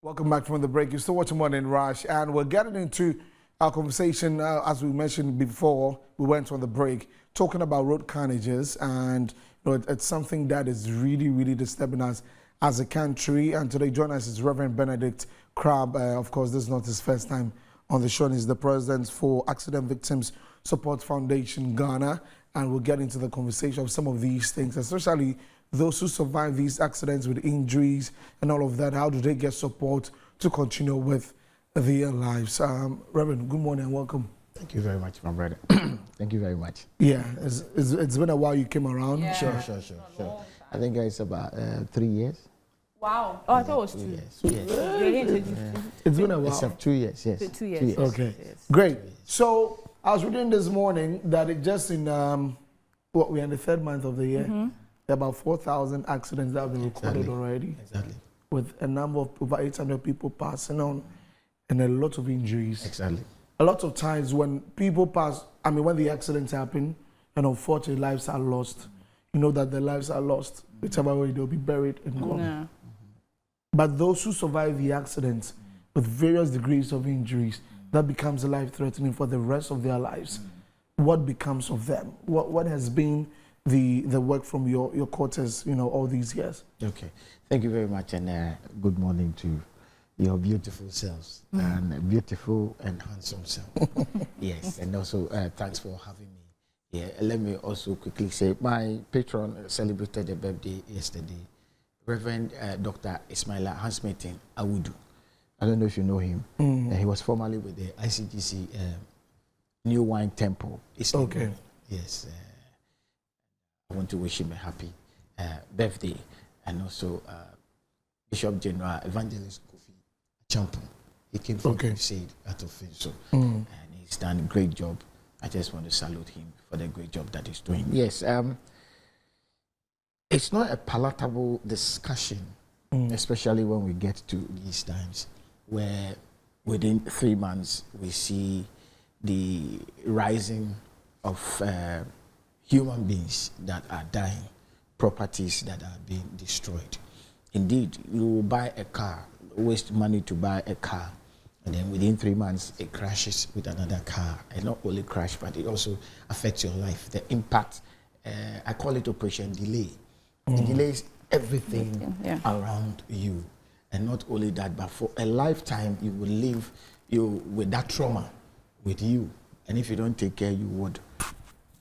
Welcome back from the break. You're still watching Morning Rush, and we're getting into our conversation, as we mentioned before we went on the break, talking about road carnages, and it's something that is really, really disturbing us as a country. And today, join us is Reverend Benedict Krabbe. Of course, this is not his first time on the show. He's the president for Accident Victims Support Foundation Ghana, and we'll get into the conversation of some of these things, especially those who survive these accidents with injuries and all of that. How do they get support to continue with their lives? Reverend, good morning and welcome. Thank you very much, my brother. Thank you very much. Yeah, it's been a while you came around. Yeah. Sure. I think it's about 3 years. Wow. Oh, I thought it was 2 years. 2 years. It's been a while. It's 2 years, yes. 2 years. Okay, yes. Great. So I was reading this morning that it just in, we're in the third month of the year, there are about 4,000 accidents that have been recorded already. Exactly. With a number of over 800 people passing on and a lot of injuries. Exactly. A lot of times when people pass, when the accidents happen and unfortunately lives are lost, you know that their lives are lost. Whichever way they'll be buried and gone. Yeah. But those who survive the accidents with various degrees of injuries, that becomes life-threatening for the rest of their lives. What becomes of them? What has been the work from your quarters, all these years? Okay. Thank you very much, and good morning to your beautiful selves, and beautiful and handsome self. Yes, and also thanks for having me. Yeah, let me also quickly say my patron celebrated a birthday yesterday, Reverend Dr. Ismaila Hansmetin Awudu. I don't know if you know him. He was formerly with the ICGC New Wine Temple. Okay. Yes. I want to wish him a happy birthday, and also Bishop General Evangelist Kofi Champon. He came from Crusade out of Finso, and he's done a great job. I just want to salute him for the great job that he's doing. Yes, it's not a palatable discussion, especially when we get to these times where within 3 months we see the rising of human beings that are dying, properties that are being destroyed. Indeed, you will buy a car, waste money to buy a car, and then within 3 months it crashes with another car. And not only crash, but it also affects your life. The impact, I call it operation delay. It delays everything around you. And not only that, but for a lifetime you will live with that trauma with you. And if you don't take care, you would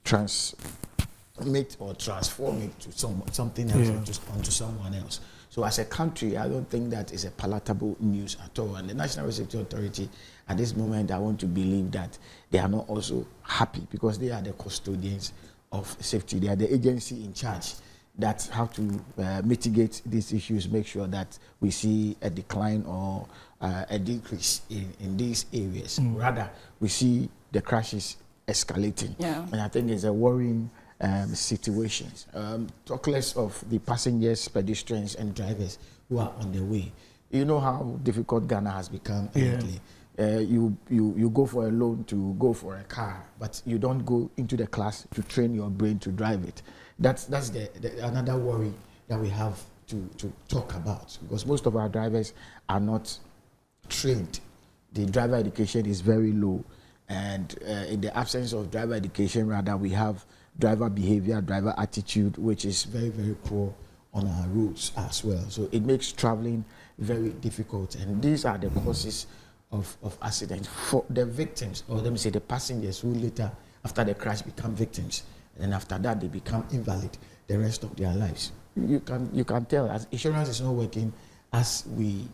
transmit or transform it to something else, onto someone else. So as a country, I don't think that is a palatable news at all. And the National Road Safety Authority, at this moment, I want to believe that they are not also happy, because they are the custodians of safety. They are the agency in charge that have to mitigate these issues, make sure that we see a decline or a decrease in these areas. Rather, we see the crashes escalating. Yeah. And I think it's a worrying situation. Talk less of the passengers, pedestrians, and drivers who are on their way. You know how difficult Ghana has become lately. You go for a loan to go for a car, but you don't go into the class to train your brain to drive it. That's another worry that we have to talk about, because most of our drivers are not trained. The driver education is very low, and in the absence of driver education, rather, we have driver behavior, driver attitude, which is very, very poor on our roads as well. So it makes traveling very difficult, and these are the causes of accidents for the victims, or let me say the passengers who later, after the crash, become victims, and then after that they become invalid the rest of their lives. You can tell, as insurance is not working as we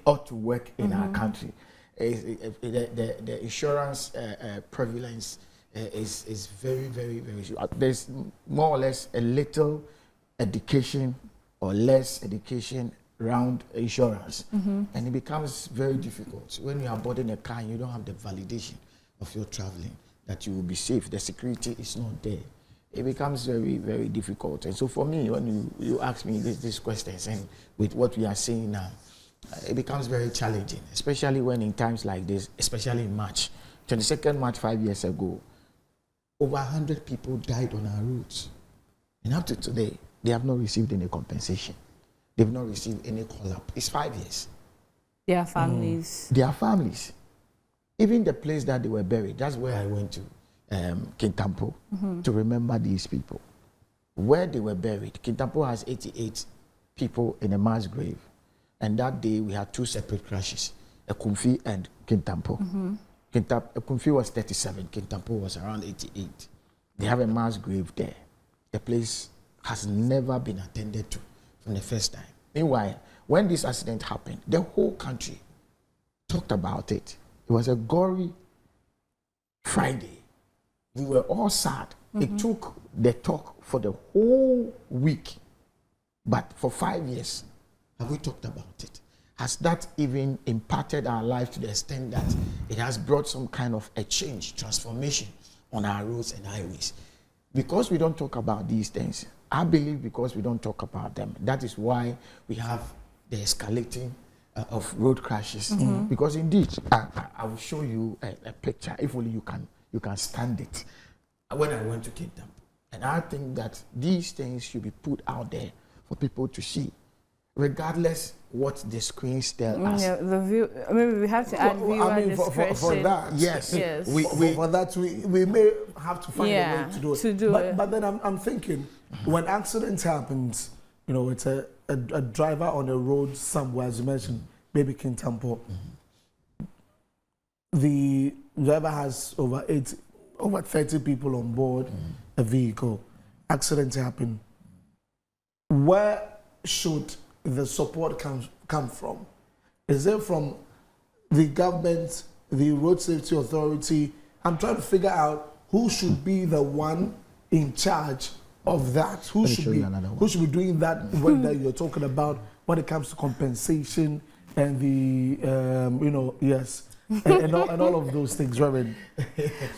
ought to work in our country. The insurance prevalence is very, very, very. There's more or less a little education or less education around insurance, and it becomes very difficult when you are boarding a car and you don't have the validation of your traveling that you will be safe. The security is not there. It becomes very, very difficult. And so for me, when you ask me these questions, and with what we are seeing now, it becomes very challenging, especially when in times like this, especially in March. 22nd March 5 years ago, over 100 people died on our roads. And up to today, they have not received any compensation. They've not received any call-up. It's 5 years. Their families. Their families. Even the place that they were buried, that's where I went to, Kintampo, to remember these people. Where they were buried, Kintampo has 88 people in a mass grave. And that day we had 2 separate crashes, Ekumfi and Kintampo. Ekumfi was 37, Kintampo was around 88. They have a mass grave there. The place has never been attended to from the first time. Meanwhile, when this accident happened, the whole country talked about it. It was a gory Friday. We were all sad. It took the talk for the whole week. But for 5 years, have we talked about it? Has that even impacted our life to the extent that it has brought some kind of a change, transformation on our roads and highways? Because we don't talk about these things, I believe because we don't talk about them, that is why we have the escalating of road crashes. Because indeed, I will show you a picture, if only you can stand it. When I went to Kingdom, and I think that these things should be put out there for people to see, regardless what the screens tell us. Yeah, the view. Maybe we have to add viewer discretion. For that, yes, for that we may have to find a way to do it. But then I'm thinking, when accidents happens, you know, it's a driver on a road somewhere, as you mentioned, maybe Kintampo. The driver has over 30 people on board a vehicle. Accidents happen. Where should the support come from? Is it from the government, the road safety authority? I'm trying to figure out who should be the one in charge of that. Who should be doing that work that you're talking about when it comes to compensation and the and all of those things, Reverend.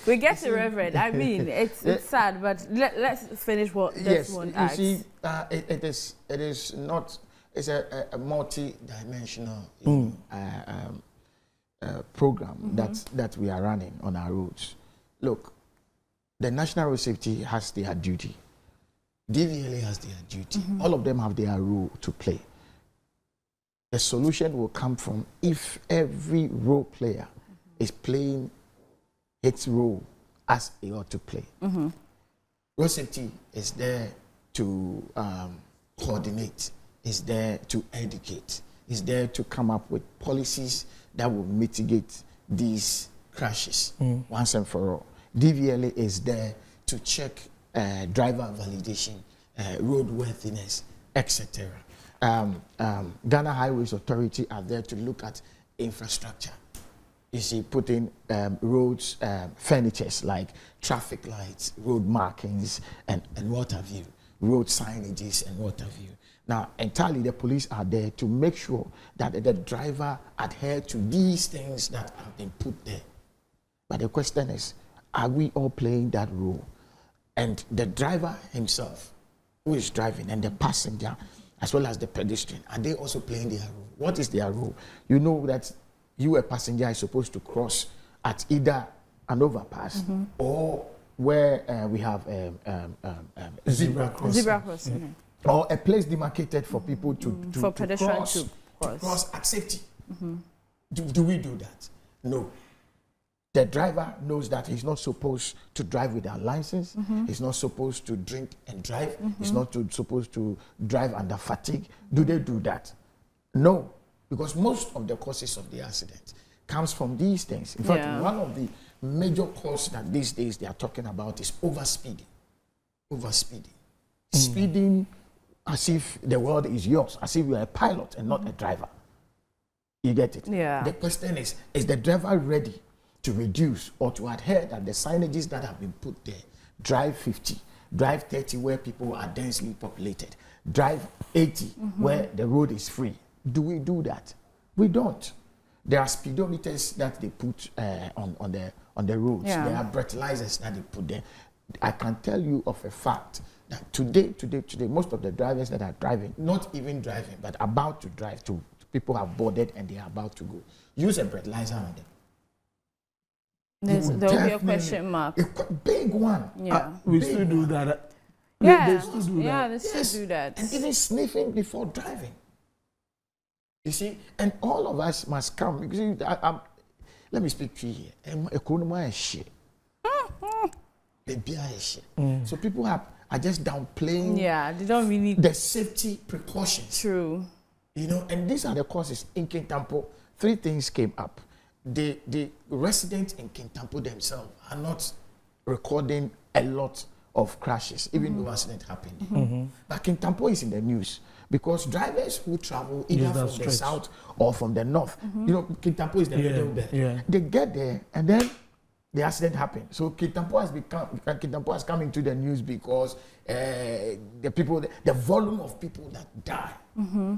We get to Reverend. I mean, it's sad, but let's finish what this one asks. You see, it is not. It's a multi-dimensional program that we are running on our roads. Look, the National Road Safety has their duty. DVLA has their duty. All of them have their role to play. The solution will come from if every role player is playing its role as it ought to play. Road safety is there to coordinate, is there to educate, is there to come up with policies that will mitigate these crashes once and for all. DVLA is there to check driver validation, roadworthiness, etc. Ghana Highways Authority are there to look at infrastructure. You see, putting roads, furnitures like traffic lights, road markings, and what have you, road signages and what have you. Now, entirely the police are there to make sure that the driver adhere to these things that have been put there. But the question is, are we all playing that role? And the driver himself, who is driving, and the passenger, as well as the pedestrian, are they also playing their role? What is their role? You know that you, a passenger, are supposed to cross at either an overpass or where we have zebra crossing. Or a place demarcated for people to cross at safety. Do we do that? No. The driver knows that he's not supposed to drive without license. He's not supposed to drink and drive. He's not supposed to drive under fatigue. Do they do that? No, because most of the causes of the accident comes from these things. In fact, one of the major causes that these days they are talking about is overspeeding. Speeding as if the world is yours, as if you are a pilot and not a driver. You get it? Yeah. The question is the driver ready to reduce or to adhere that the signages that have been put there, drive 50, drive 30 where people are densely populated, drive 80 where the road is free. Do we do that? We don't. There are speedometers that they put on the roads. Yeah. There are breathalyzers that they put there. I can tell you of a fact that today, most of the drivers that are driving, not even driving, but about to drive, people have boarded and they are about to go, use a breathalyzer on them. There will be a question mark. A big one. Yeah. We still do that. Yeah. They still do that. They still do that. And even sniffing before driving. You see, and all of us must come. Because let me speak to you here. Economy is shit. So people are just downplaying. Yeah, they don't really the safety precautions. True. You know, and these are the causes in Kintampo. 3 things came up. The residents in Kintampo themselves are not recording a lot of crashes, even though accident happened. But Kintampo is in the news because drivers who travel either from the south or from the north, you know, Kintampo is the middle there. Yeah. They get there and then the accident happened. So Kintampo has come into the news because the volume of people that die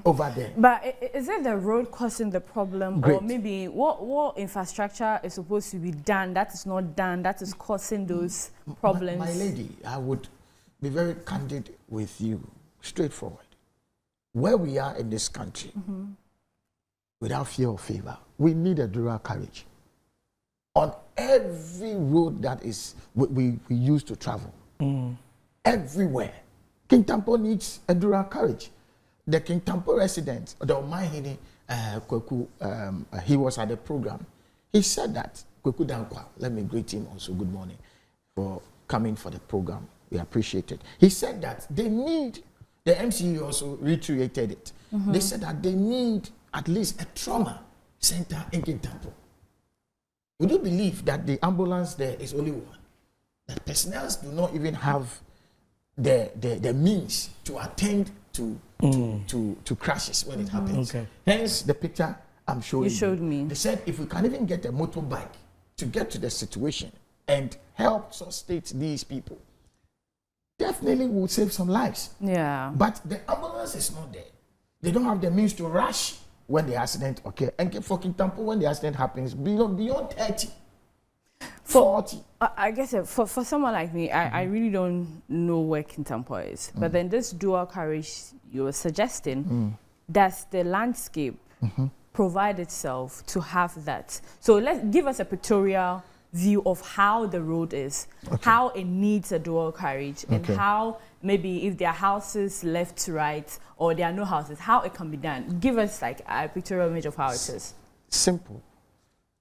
over there. But is it the road causing the problem, Great. or maybe what infrastructure is supposed to be done that is not done that is causing those problems? My lady, I would be very candid with you, straightforward. Where we are in this country, without fear or favor, we need a dual carriage. On every road that is we use to travel, everywhere, Kintampo needs a dual carriage. The Kintampo resident, the Omahini Kweku, he was at the program. He said that Kweku Dankwa, let me greet him also. Good morning for coming for the program. We appreciate it. He said that they need. The MCE also reiterated it. They said that they need at least a trauma center in Kintampo. Would you believe that the ambulance there is only one? That personnel do not even have the means to attend to crashes when it happens. Okay. Hence the picture I'm showing you. You showed me. They said if we can even get a motorbike to get to the situation and help sustain these people, definitely would save some lives. Yeah. But the ambulance is not there. They don't have the means to rush when the accident occurs. And for Kintampo, when the accident happens, beyond 30, 40. I guess for someone like me, I really don't know where Kintampo is. But then this dual carriage you were suggesting, does the landscape provide itself to have that? So let's give us a pictorial view of how the road is, how it needs a dual carriage, and how maybe if there are houses left to right or there are no houses, how it can be done. Give us like a pictorial image of how it is. Simple.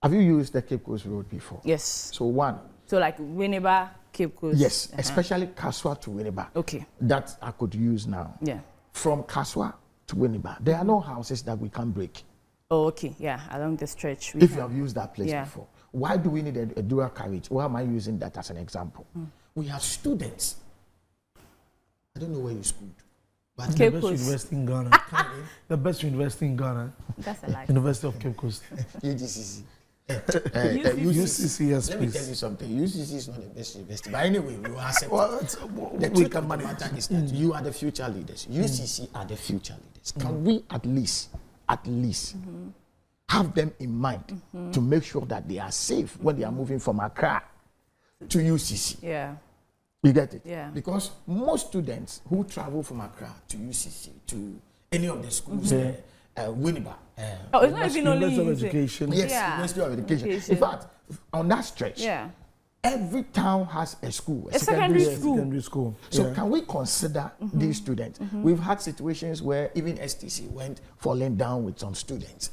Have you used the Cape Coast Road before? Yes. So one. So like Winneba, Cape Coast. Yes, especially Kaswa to Winneba. Okay. That I could use now. Yeah. From Kaswa to Winneba, there are no houses that we can break. Oh, okay. Yeah, along the stretch. If you have used that place before. Why do we need a dual carriage? Why am I using that as an example? We have students. I don't know where you schooled. But the best university in Ghana. The best university in Ghana. That's a lie. University of Cape Coast. UGCC. UCC, yes, Let me tell you something. UCC is not the best university. But anyway, we will accept the we truth can of the manage. matter is that you are the future leaders. UCC are the future leaders. Can we at least have them in mind to make sure that they are safe when they are moving from Accra to UCC? Yeah. You get it? Yeah. Because most students who travel from Accra to UCC, to any of the schools, Winneba, it's not even only University of Education. yes, University of Education. In fact, on that stretch, every town has a school, a secondary school. Secondary school. So can we consider these students? We've had situations where even STC went falling down with some students.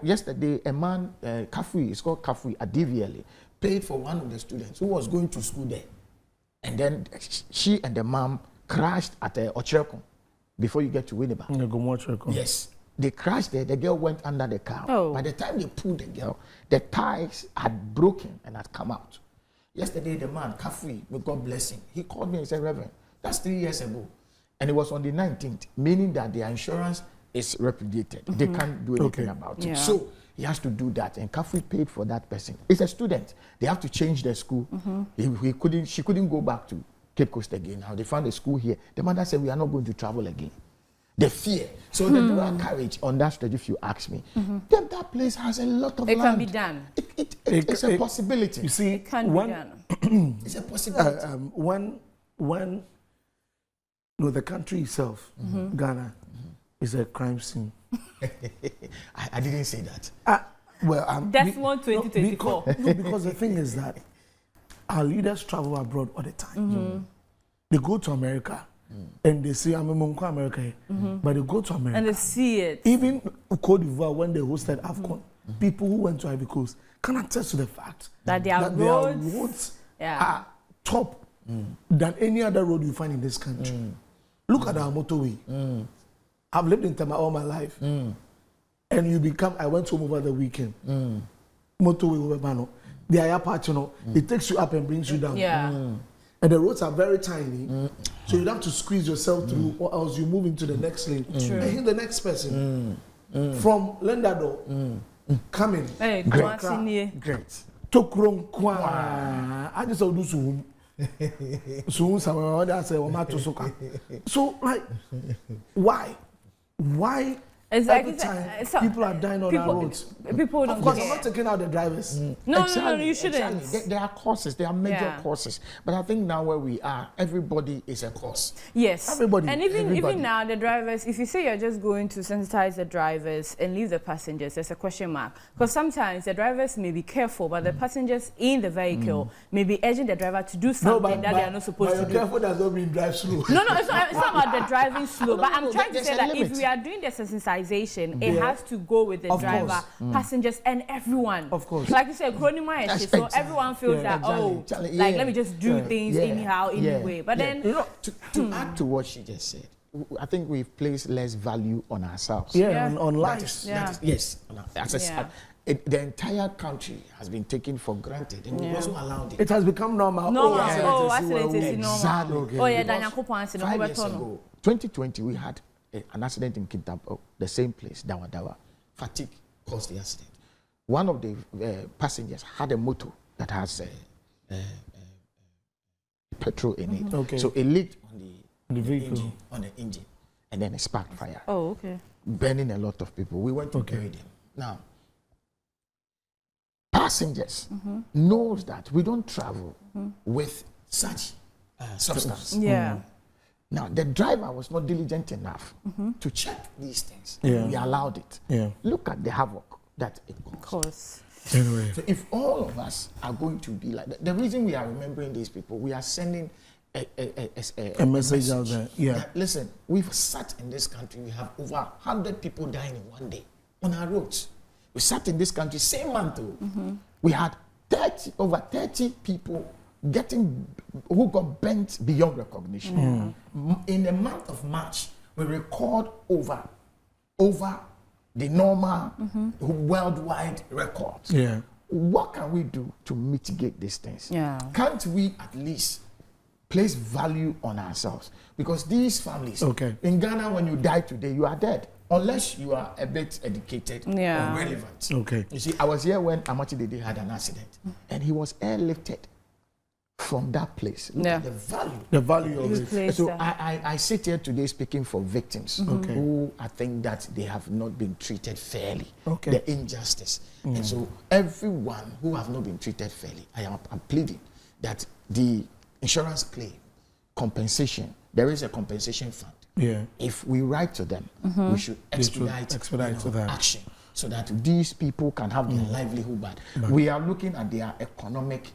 Yesterday, a man, Kafui, it's called Kafui at DVLA, paid for one of the students who was going to school there. And then she and the mom crashed at Ocherko before you get to Winneba. Yes. They crashed there. The girl went under the car. Oh. By the time they pulled the girl, the tires had broken and had come out. Yesterday, the man, Kafui, may God bless him, he called me and said, Reverend, that's 3 years ago. And it was on the 19th, meaning that their insurance is repudiated. They can't do anything about it. So he has to do that. And Kafui paid for that person. It's a student. They have to change their school. She couldn't go back to Cape Coast again. Now they found a school here. The mother said, we are not going to travel again. The fear. So the dual carriage on that stretch, if you ask me, then that place has a lot of land. It can be done. It's a possibility. You see, It can be done. It's a possibility. When the country itself, Ghana, is a crime scene. I didn't say that. That's 2024. Because the thing is that our leaders travel abroad all the time. They go to America. and they say, I'm in America, but they go to America. And they see it. Even Cote d'Ivoire, when they hosted AFCON, people who went to Ivory Coast can attest to the fact that their roads are top than any other road you find in this country. Look at our motorway. I've lived in Tema all my life. And I went home over the weekend. Motorway over Bano. The airport, it takes you up and brings you down. And the roads are very tiny. So you have to squeeze yourself through, or else you move into the next lane. And hit the next person. From Lendado, coming. Hey, great. Tokrong kwa. I just do so. So like, why? Every time people are dying on our roads. People don't. Of course, I'm not taking out the drivers. No, you shouldn't. Exactly. There are causes. There are major causes. But I think now where we are, everybody is a cause. Yes. Everybody. And even now, the drivers, if you say you're just going to sensitize the drivers and leave the passengers, there's a question mark. Because sometimes the drivers may be careful, but the passengers in the vehicle may be urging the driver to do something that they are not supposed to do. Careful does not mean drive slow. No, it's not about the driving slow. But I'm trying to say that if we are doing the sensitization, it has to go with the driver, passengers, and everyone. Of course. Like you said, so everyone feels that, let me just do things anyhow, anyway. But then, to add to what she just said, I think we've placed less value on ourselves. On life. Yes. The entire country has been taken for granted, and we also allowed it. It has become normal. Accident is normal. Exactly. 5 years ago, 2020, we had an accident in Kintampo, the same place, Dawa. Fatigue caused the accident. One of the passengers had a motor that has petrol in it. Okay. So it leaked on the vehicle, engine, and then it sparked fire. Oh, okay. Burning a lot of people. We went to bury them. Now, passengers knows that we don't travel with such substance. Now, the driver was not diligent enough to check these things. We allowed it. Look at the havoc that it caused. Anyway. So if all of us are going to be like that, the reason we are remembering these people, we are sending a message out there. That, listen, we've sat in this country, we have over 100 people dying in one day on our roads. We sat in this country, same month, we had over 30 people who got bent beyond recognition. In the month of March, we record over the normal worldwide records. What can we do to mitigate these things? Can't we at least place value on ourselves? Because these families, in Ghana, when you die today, you are dead. Unless you are a bit educated or relevant. You see, I was here when Amachi Dede had an accident, and he was airlifted from that place. Look at the value of it. So I sit here today speaking for victims who I think that they have not been treated fairly. The injustice. And so everyone who have not been treated fairly, I'm pleading that the insurance claim, compensation, there is a compensation fund. If we write to them, we should expedite action so that these people can have their livelihood back. We are looking at their economic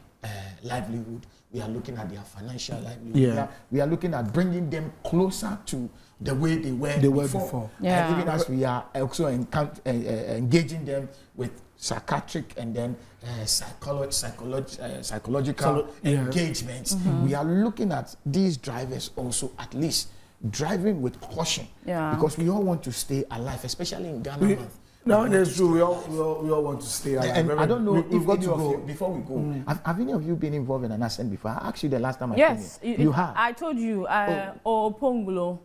livelihood. We are looking at their financial livelihood. We are looking at bringing them closer to the way they were before. And even as we are also engaging them with psychiatric and then psychological engagements, we are looking at these drivers also at least driving with caution, because we all want to stay alive, especially in Ghana. No, that's true. We all want to stay alive. And I don't know if any of you, before we go, have any of you been involved in an accident before? I asked you the last time I came in. You have? I told you, Pongolo.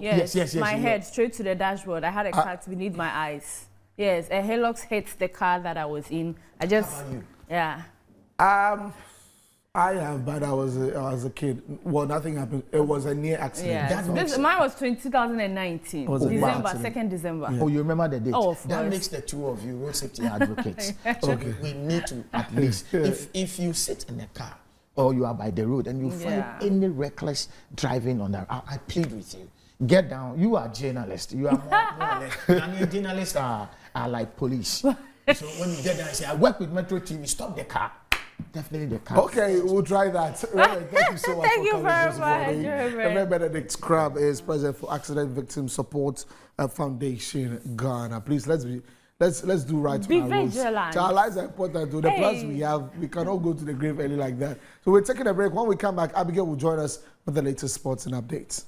Yes. My head straight to the dashboard. I had a cut beneath my eyes. Yes, a Hilux hit the car that I was in. How about you? I have, but I was a kid. Well, nothing happened. It was a near accident. Mine was 2019, December, 2nd December. Oh, you remember the date? Oh, of that course. Makes the two of you road safety advocates. So we need to at least, if you sit in a car or you are by the road and you find any reckless driving on that, I plead with you, get down. You are journalists. You are more or less. Ghanaian journalists are like police. So when you get down, you say, I work with Metro TV, stop the car. Definitely the cat. Okay, we'll try that. Reverend, thank you so much Thank for you coming very this much, morning. Reverend. Reverend Benedict Krabbe is president for Accident Victim Support Foundation Ghana. Please let's do right Be on our roads. vigilant. Our lives are important to the plans we have. We cannot go to the grave early like that. So we're taking a break. When we come back, Abigail will join us with the latest sports and updates.